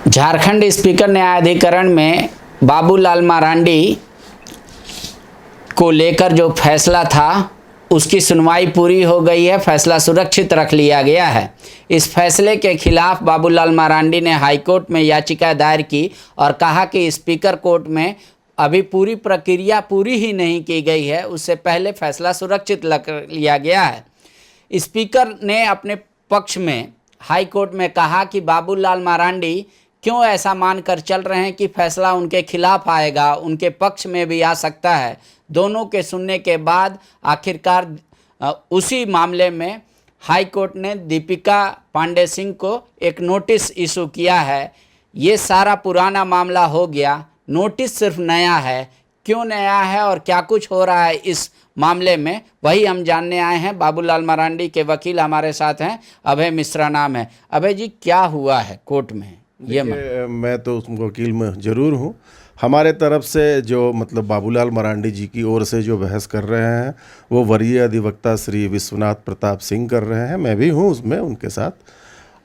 Jharkhand speaker न्यायाधिकरण में बाबूलाल मरांडी को लेकर जो फैसला था उसकी सुनवाई पूरी हो गई है। फैसला सुरक्षित रख लिया गया है। इस फैसले के खिलाफ बाबूलाल मरांडी ने हाईकोर्ट में याचिका दायर की और कहा कि स्पीकर कोर्ट में अभी पूरी प्रक्रिया पूरी ही नहीं की गई है, उससे पहले फैसला सुरक्षित रख लिया गया है। स्पीकर ने अपने पक्ष में हाई कोर्ट में कहा कि बाबूलाल मरांडी क्यों ऐसा मानकर चल रहे हैं कि फैसला उनके खिलाफ आएगा, उनके पक्ष में भी आ सकता है। दोनों के सुनने के बाद आखिरकार उसी मामले में हाई कोर्ट ने दीपिका पांडे सिंह को एक नोटिस इशू किया है। ये सारा पुराना मामला हो गया, नोटिस सिर्फ नया है। क्यों नया है और क्या कुछ हो रहा है इस मामले में, वही हम जानने आए हैं। बाबूलाल मरांडी के वकील हमारे साथ हैं, अभय मिश्रा नाम है। अभय जी, क्या हुआ है कोर्ट में? ये मैं तो उस वकील में ज़रूर हूँ। हमारे तरफ से जो बाबूलाल मरांडी जी की ओर से जो बहस कर रहे हैं वो वरीय अधिवक्ता श्री विश्वनाथ प्रताप सिंह कर रहे हैं। मैं भी हूँ उसमें उनके साथ।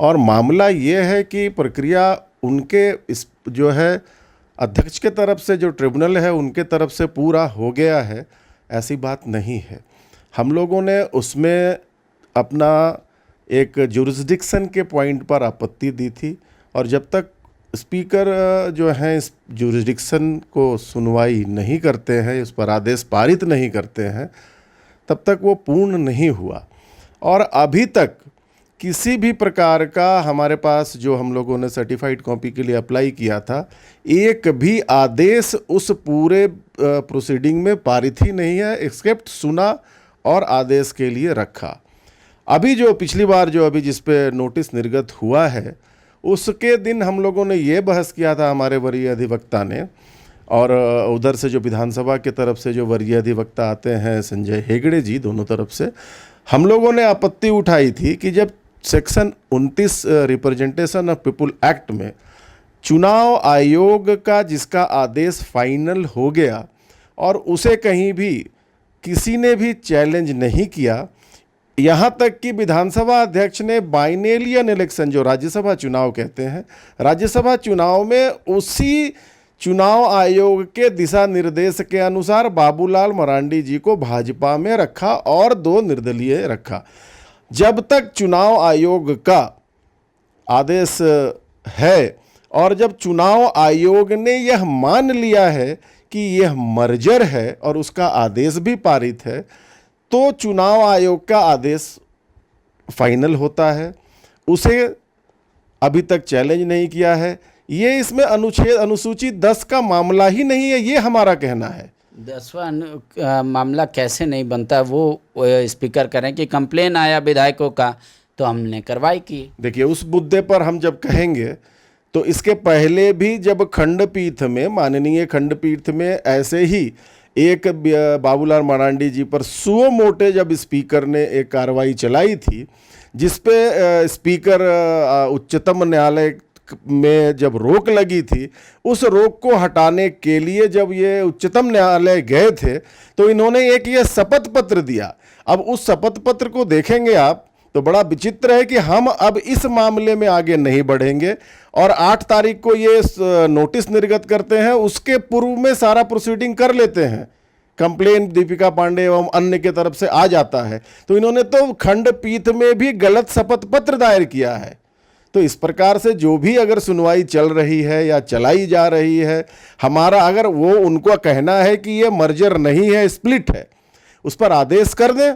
और मामला ये है कि प्रक्रिया उनके इस जो है अध्यक्ष के तरफ से जो ट्रिब्यूनल है उनके तरफ से पूरा हो गया है, ऐसी बात नहीं है। हम लोगों ने उसमें अपना एक जुरिस्डिक्शन के पॉइंट पर आपत्ति दी थी और जब तक स्पीकर जो हैं इस जुरिस्डिक्शन को सुनवाई नहीं करते हैं, इस पर आदेश पारित नहीं करते हैं, तब तक वो पूर्ण नहीं हुआ। और अभी तक किसी भी प्रकार का हमारे पास जो हम लोगों ने सर्टिफाइड कॉपी के लिए अप्लाई किया था, एक भी आदेश उस पूरे प्रोसीडिंग में पारित ही नहीं है, एक्सेप्ट सुना और आदेश के लिए रखा। अभी जो पिछली बार जो अभी जिस पे नोटिस निर्गत हुआ है उसके दिन हम लोगों ने ये बहस किया था, हमारे वरीय अधिवक्ता ने, और उधर से जो विधानसभा की तरफ से जो वरीय अधिवक्ता आते हैं संजय हेगड़े जी, दोनों तरफ से हम लोगों ने आपत्ति उठाई थी कि जब section 29 representation of people act में चुनाव आयोग का जिसका आदेश फाइनल हो गया और उसे कहीं भी किसी ने भी चैलेंज नहीं किया, यहाँ तक कि विधानसभा अध्यक्ष ने बाइनेलियन इलेक्शन जो राज्यसभा चुनाव कहते हैं, राज्यसभा चुनाव में उसी चुनाव आयोग के दिशा निर्देश के अनुसार बाबूलाल मरांडी जी को भाजपा में रखा और 2 निर्दलीय रखा। जब तक चुनाव आयोग का आदेश है और जब चुनाव आयोग ने यह मान लिया है कि यह मर्जर है और उसका आदेश भी पारित है, तो चुनाव आयोग का आदेश फाइनल होता है। उसे अभी तक चैलेंज नहीं किया है। ये इसमें अनुसूची 10 का मामला ही नहीं है, ये हमारा कहना है। 10वां मामला कैसे नहीं बनता, वो स्पीकर करें कि कंप्लेन आया विधायकों का तो हमने कार्रवाई की। देखिए, उस मुद्दे पर हम जब कहेंगे तो इसके पहले भी जब खंडपीठ में, माननीय खंडपीठ में ऐसे ही एक बाबूलाल मरांडी जी पर सुओ मोटे जब स्पीकर ने एक कार्रवाई चलाई थी, जिस पे स्पीकर उच्चतम न्यायालय में जब रोक लगी थी, उस रोक को हटाने के लिए जब ये उच्चतम न्यायालय गए थे तो इन्होंने एक ये शपथ पत्र दिया। अब उस शपथ पत्र को देखेंगे आप तो बड़ा विचित्र है कि हम अब इस मामले में आगे नहीं बढ़ेंगे और 8 तारीख को ये नोटिस निर्गत करते हैं, उसके पूर्व में सारा प्रोसीडिंग कर लेते हैं। कंप्लेन दीपिका पांडे एवं अन्य के तरफ से आ जाता है, तो इन्होंने तो खंडपीठ में भी गलत शपथ पत्र दायर किया है। तो इस प्रकार से जो भी अगर सुनवाई चल रही है या चलाई जा रही है, हमारा अगर वो उनको कहना है कि ये मर्जर नहीं है, स्प्लिट है, उस पर आदेश कर दें।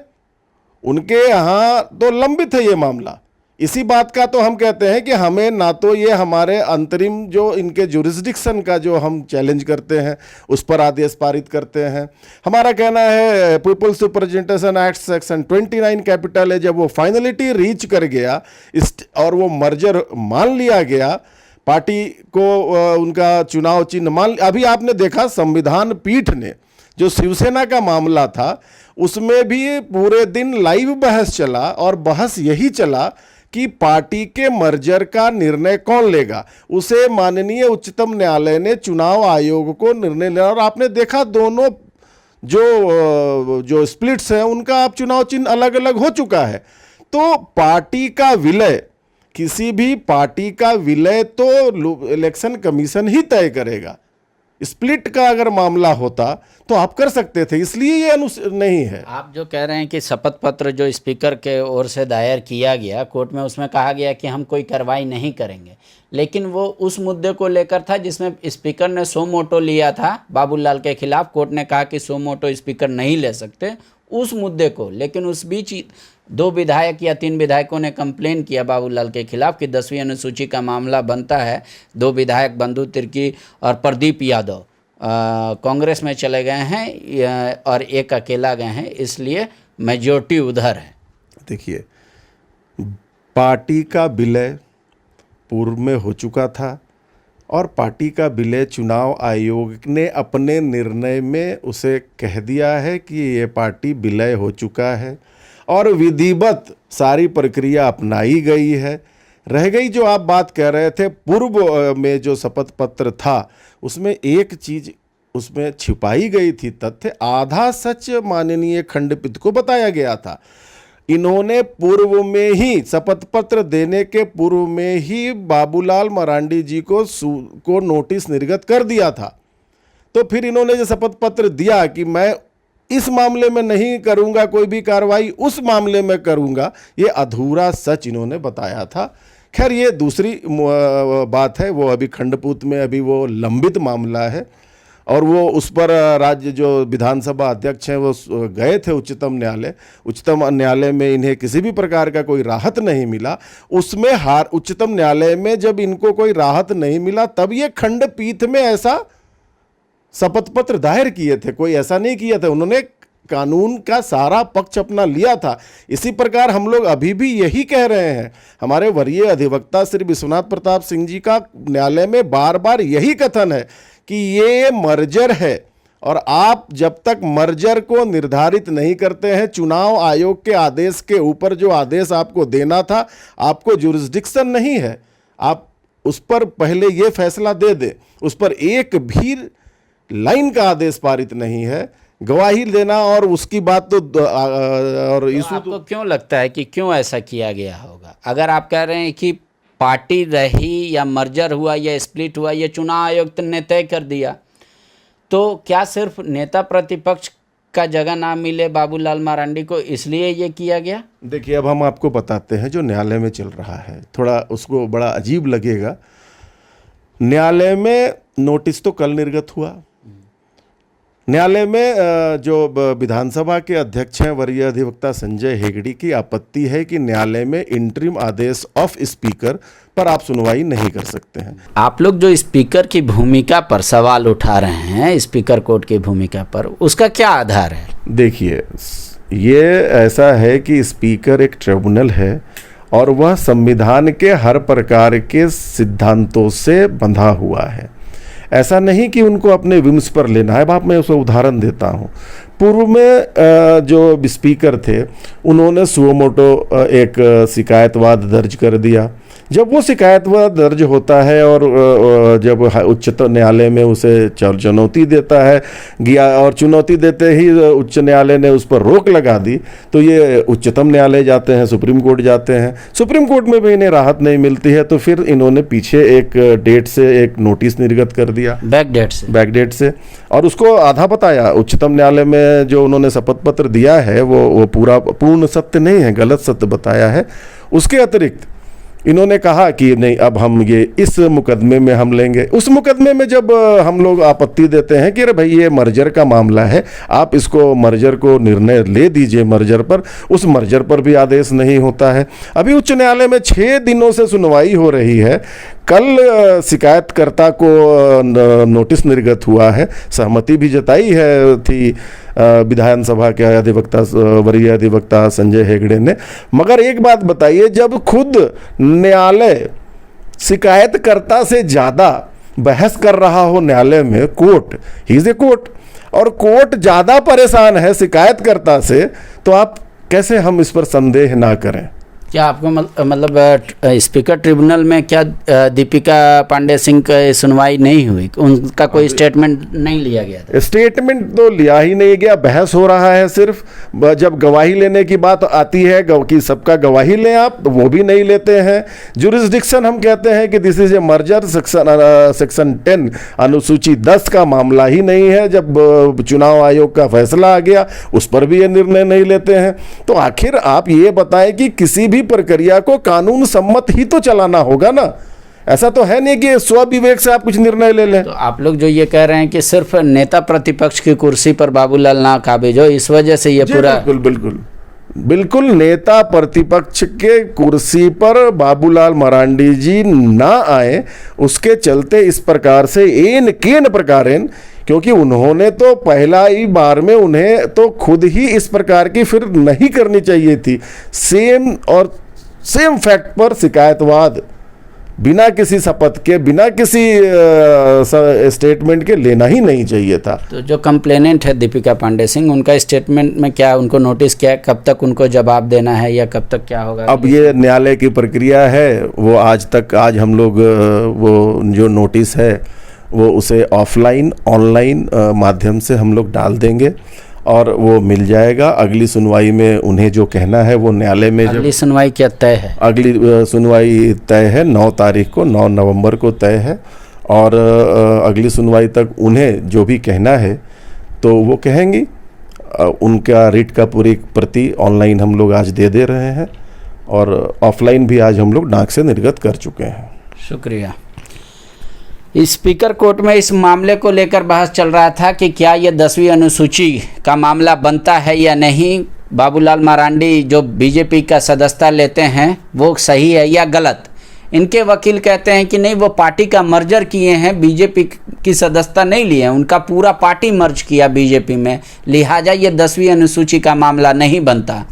उनके यहाँ तो लंबित है ये मामला। इसी बात का तो हम कहते हैं कि हमें ना तो ये हमारे अंतरिम जो इनके जुरिस्डिक्शन का जो हम चैलेंज करते हैं उस पर आदेश पारित करते हैं। हमारा कहना है peoples representation act section 29 capital है, जब वो फाइनलिटी रीच कर गया और वो मर्जर मान लिया गया, पार्टी को उनका चुनाव चिन्ह मान, अभी आपने देखा संविधान पीठ ने जो शिवसेना का मामला था उसमें भी पूरे दिन लाइव बहस चला और बहस यही चला कि पार्टी के मर्जर का निर्णय कौन लेगा। उसे माननीय उच्चतम न्यायालय ने चुनाव आयोग को निर्णय लिया और आपने देखा दोनों जो स्प्लिट्स हैं उनका आप चुनाव चिन्ह अलग अलग हो चुका है। तो पार्टी का विलय किसी भी पार्टी का विलय तो इलेक्शन कमीशन ही तय करेगा। स्प्लिट का अगर मामला होता तो आप कर सकते थे, इसलिए ये नहीं है। आप जो कह रहे हैं कि शपथ पत्र जो स्पीकर के ओर से दायर किया गया कोर्ट में, उसमें कहा गया कि हम कोई कार्रवाई नहीं करेंगे, लेकिन वो उस मुद्दे को लेकर था जिसमें स्पीकर ने सो मोटो लिया था बाबूलाल के खिलाफ। कोर्ट ने कहा कि सो मोटो स्पीकर नहीं ले सकते उस मुद्दे को, लेकिन उस बीच 2 विधायक या 3 विधायकों ने कंप्लेन किया बाबूलाल के खिलाफ कि 10वीं अनुसूची का मामला बनता है। 2 विधायक बंधु तिर्की और प्रदीप यादव कांग्रेस में चले गए हैं और एक अकेला गए हैं, इसलिए मेजॉरिटी उधर है। देखिए, पार्टी का विलय पूर्व में हो चुका था और पार्टी का विलय चुनाव आयोग ने अपने निर्णय में उसे कह दिया है कि ये पार्टी विलय हो चुका है और विधिवत सारी प्रक्रिया अपनाई गई है। रह गई जो आप बात कह रहे थे पूर्व में जो शपथ पत्र था, उसमें एक चीज उसमें छिपाई गई थी, तथ्य आधा सच माननीय खंडपीठ को बताया गया था। इन्होंने पूर्व में ही शपथ पत्र देने के पूर्व में ही बाबूलाल मरांडी जी को नोटिस निर्गत कर दिया था। तो फिर इन्होंने जो शपथ पत्र दिया कि मैं इस मामले में नहीं करूंगा कोई भी कार्रवाई, उस मामले में करूंगा, ये अधूरा सच इन्होंने बताया था। खैर, ये दूसरी बात है, वो अभी खंडपूत में अभी वो लंबित मामला है और वो उस पर राज्य जो विधानसभा अध्यक्ष हैं वो गए थे उच्चतम न्यायालय। उच्चतम न्यायालय में इन्हें किसी भी प्रकार का कोई राहत नहीं मिला। उसमें उच्चतम न्यायालय में जब इनको कोई राहत नहीं मिला तब ये खंडपीठ में ऐसा शपथ पत्र दायर किए थे, कोई ऐसा नहीं किया था। उन्होंने कानून का सारा पक्ष अपना लिया था। इसी प्रकार हम लोग अभी भी यही कह रहे हैं। हमारे वरीय अधिवक्ता श्री विश्वनाथ प्रताप सिंह जी का न्यायालय में बार बार यही कथन है कि ये मर्जर है और आप जब तक मर्जर को निर्धारित नहीं करते हैं, चुनाव आयोग के आदेश के ऊपर जो आदेश आपको देना था, आपको जुरिस्डिक्शन नहीं है। आप उस पर पहले ये फैसला दे दें, उस पर एक भी लाइन का आदेश पारित नहीं है। गवाही देना और उसकी बात तो और इशू आपको क्यों लगता है कि क्यों ऐसा किया गया होगा? अगर आप कह रहे हैं कि पार्टी रही या मर्जर हुआ या स्प्लिट हुआ, ये चुनाव आयोग ने तय कर दिया, तो क्या सिर्फ नेता प्रतिपक्ष का जगह ना मिले बाबूलाल मरांडी को इसलिए ये किया गया? देखिए, अब हम आपको बताते हैं जो न्यायालय में चल रहा है। थोड़ा उसको बड़ा अजीब लगेगा। न्यायालय में नोटिस तो कल निर्गत हुआ। न्यायालय में जो विधानसभा के अध्यक्ष हैं वरीय अधिवक्ता संजय हेगड़े की आपत्ति है कि न्यायालय में इंटरिम आदेश ऑफ स्पीकर पर आप सुनवाई नहीं कर सकते हैं। आप लोग जो स्पीकर की भूमिका पर सवाल उठा रहे हैं, स्पीकर कोर्ट की भूमिका पर, उसका क्या आधार है? देखिए, ये ऐसा है कि स्पीकर एक ट्रिब्यूनल है और वह संविधान के हर प्रकार के सिद्धांतों से बंधा हुआ है। ऐसा नहीं कि उनको अपने विम्स पर लेना है। अब मैं उसको उदाहरण देता हूँ। पूर्व में जो स्पीकर थे उन्होंने सुओ मोटो एक शिकायतवाद दर्ज कर दिया। जब वो शिकायतवाद दर्ज होता है और जब उच्चतम न्यायालय में उसे चुनौती देता है गया और चुनौती देते ही उच्च न्यायालय ने उस पर रोक लगा दी, तो ये उच्चतम न्यायालय जाते हैं, सुप्रीम कोर्ट जाते हैं। सुप्रीम कोर्ट में भी इन्हें राहत नहीं मिलती है, तो फिर इन्होंने पीछे एक डेट से एक नोटिस निर्गत कर दिया, बैक डेट से, और उसको आधा बताया। उच्चतम न्यायालय में जो उन्होंने शपथ पत्र दिया है वो पूर्ण सत्य नहीं है, गलत सत्य बताया है। उसके अतिरिक्त इन्होंने कहा कि नहीं, अब हम ये इस मुकदमे में हम लेंगे। उस मुकदमे में जब हम लोग आपत्ति देते हैं कि अरे भाई ये मर्जर का मामला है, आप इसको मर्जर को निर्णय ले दीजिए मर्जर पर, उस मर्जर पर भी आदेश नहीं होता है। अभी उच्च न्यायालय में 6 दिनों से सुनवाई हो रही है। कल शिकायतकर्ता को नोटिस निर्गत हुआ है, सहमति भी जताई है थी विधानसभा के अधिवक्ता वरीय अधिवक्ता संजय हेगड़े ने। मगर एक बात बताइए, जब खुद न्यायालय शिकायतकर्ता से ज़्यादा बहस कर रहा हो न्यायालय में, court he is a court, और कोर्ट ज़्यादा परेशान है शिकायतकर्ता से, तो आप कैसे हम इस पर संदेह ना करें? क्या आपको मतलब स्पीकर ट्रिब्यूनल में क्या दीपिका पांडे सिंह का सुनवाई नहीं हुई, उनका कोई स्टेटमेंट नहीं लिया गया था? स्टेटमेंट तो लिया ही नहीं गया, बहस हो रहा है सिर्फ। जब गवाही लेने की बात आती है कि सबका गवाही लें आप, तो वो भी नहीं लेते हैं। जुरिस्डिक्शन हम कहते हैं कि this is a merger, section 10 अनुसूची 10 का मामला ही नहीं है। जब चुनाव आयोग का फैसला आ गया उस पर भी ये निर्णय नहीं लेते हैं। तो आखिर आप ये बताएं कि किसी भी प्रक्रिया को कानून सम्मत ही तो चलाना होगा ना। ऐसा तो है नहीं कि स्वविवेक से आप कुछ निर्णय ले लें। तो आप लोग जो ये कह रहे हैं कि सिर्फ नेता प्रतिपक्ष की कुर्सी पर बाबूलाल ना काबिज हो, इस वजह से ये पूरा बिल्कुल नेता प्रतिपक्ष के कुर्सी पर बाबूलाल मरांडी जी ना आए, उसके चलते इस प्रकार से एन केन प्रकारेन, क्योंकि उन्होंने तो पहला ही बार में उन्हें तो खुद ही इस प्रकार की फिर नहीं करनी चाहिए थी। सेम फैक्ट पर शिकायतवाद बिना किसी शपथ के, बिना किसी स्टेटमेंट के लेना ही नहीं चाहिए था। तो जो कंप्लेनेंट है दीपिका पांडे सिंह, उनका स्टेटमेंट में क्या उनको नोटिस किया, कब तक उनको जवाब देना है या कब तक क्या होगा? अब ये न्यायालय की प्रक्रिया है, वो आज हम लोग वो जो नोटिस है वो उसे ऑफलाइन ऑनलाइन माध्यम से हम लोग डाल देंगे और वो मिल जाएगा। अगली सुनवाई में उन्हें जो कहना है वो न्यायालय में, अगली सुनवाई क्या तय है? अगली सुनवाई तय है 9 तारीख को, 9 नवंबर को तय है। और अगली सुनवाई तक उन्हें जो भी कहना है तो वो कहेंगी। उनका रिट का पूरी प्रति ऑनलाइन हम लोग आज दे रहे हैं और ऑफलाइन भी आज हम लोग डाक से निर्गत कर चुके हैं। शुक्रिया। स्पीकर कोर्ट में इस मामले को लेकर बहस चल रहा था कि क्या ये 10वीं अनुसूची का मामला बनता है या नहीं। बाबूलाल मरांडी जो बीजेपी का सदस्यता लेते हैं वो सही है या गलत। इनके वकील कहते हैं कि नहीं, वो पार्टी का मर्जर किए हैं, बीजेपी की सदस्यता नहीं लिए हैं, उनका पूरा पार्टी मर्ज किया बीजेपी में, लिहाजा ये 10वीं अनुसूची का मामला नहीं बनता।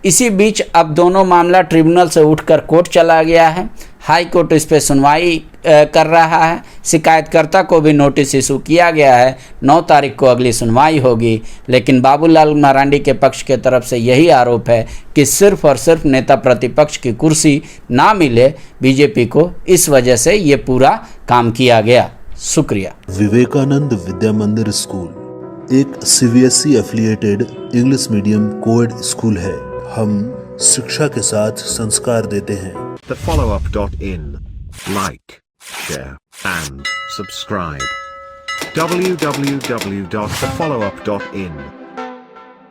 इसी बीच अब दोनों मामला ट्रिब्यूनल से उठकर कोर्ट चला गया है। हाई कोर्ट इस पर सुनवाई कर रहा है। शिकायतकर्ता को भी नोटिस इशू किया गया है। 9 तारीख को अगली सुनवाई होगी। लेकिन बाबूलाल मरांडी के पक्ष के तरफ से यही आरोप है कि सिर्फ और सिर्फ नेता प्रतिपक्ष की कुर्सी ना मिले बीजेपी को, इस वजह से ये पूरा काम किया गया। शुक्रिया। विवेकानंद विद्या मंदिर स्कूल एक CBSE affiliated English medium coed school है। हम शिक्षा के साथ संस्कार देते हैं। thefollowup.in. Like, share, and subscribe. www.thefollowup.in